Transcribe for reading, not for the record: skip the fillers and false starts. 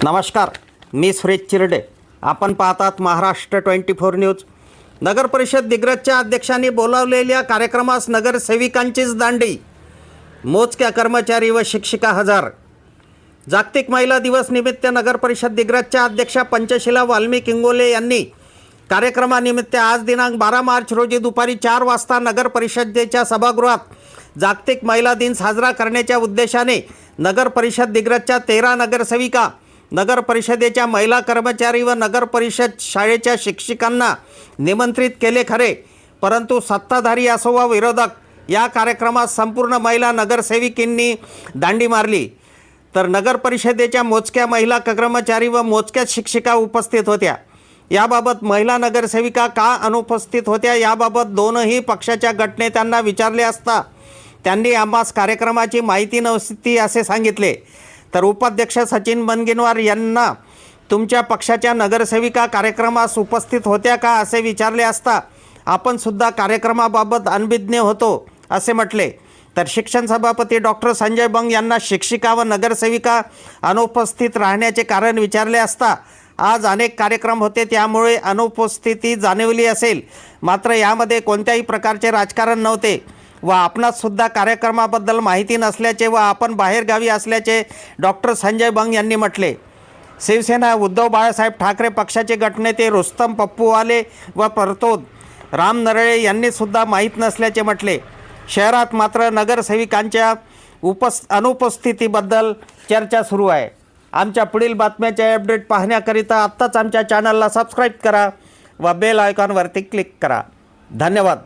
नमस्कार, मी सुरेश चिरडे. आपण पाहतात महाराष्ट्र 24 न्यूज. नगर परिषद दिग्रजच्या अध्यक्षांनी बोलावलेल्या कार्यक्रमास नगरसेविकांचीच दांडी. मोजक्या कर्मचारी व शिक्षिका हजर. जागतिक महिला दिवस निमित्त नगर परिषद दिग्रजच्या अध्यक्षा पंचशीला वाल्मिक इंगोले यांनी कार्यक्रमानिमित्त आज दिनांक 12 मार्च रोजी दुपारी 4 वाजता नगर परिषदेच्या सभागृहात जागतिक महिला दिन साजरा करण्याच्या उद्देशाने नगर परिषद दिग्रजच्या 13 नगरसेविका, नगर परिषदेच्या महिला कर्मचारी व नगर परिषद शाळेच्या शिक्षिकांना निमंत्रित केले खरे, परंतु सत्ताधारी असो व विरोधक या कार्यक्रमात संपूर्ण महिला नगरसेविकांनी दांडी मारली. तर नगर परिषदेच्या मोजक्या महिला कर्मचारी व मोजक्या शिक्षिका उपस्थित होत्या. याबाबत महिला नगरसेविका का अनुपस्थित होत्या याबाबत दोनही पक्षाच्या गटनेत्यांना विचारले असता त्यांनी आम्हास कार्यक्रमाची माहिती नव्हती असे सांगितले. तर उपाध्यक्ष सचिन बनगिनवार यांना तुमच्या पक्षाच्या नगरसेविका कार्यक्रमास उपस्थित होत्या का असे विचारले असता आपण सुद्धा कार्यक्रमाबाबत अनभिज्ञ होतो असे म्हटले. तर शिक्षण सभापती डॉक्टर संजय बंग यांना शिक्षिका व नगरसेविका अनुपस्थित राहण्याचे कारण विचारले असता आज अनेक कार्यक्रम होते त्यामुळे अनुपस्थिती जाणवली असेल, मात्र यामध्ये कोणत्याही प्रकारचे राजकारण नव्हते व आपणास सुद्धा कार्यक्रमाबद्दल माहिती नसल्याचे व आपण बाहेरगावी असल्याचे डॉक्टर संजय बंग यांनी म्हटले. शिवसेना उद्धव बाळासाहेब ठाकरे पक्षाचे गटनेते रुस्तम पप्पूवाले व परतोद राम नरळे यांनी सुद्धा माहीत नसल्याचे म्हटले. शहरात मात्र नगरसेविकांच्या अनुपस्थितीबद्दल चर्चा सुरू आहे. आमच्या पुढील बातम्याचे अपडेट पाहण्याकरिता आत्ताच आमच्या चॅनलला सबस्क्राईब करा व बेल आयकॉनवरती क्लिक करा. धन्यवाद.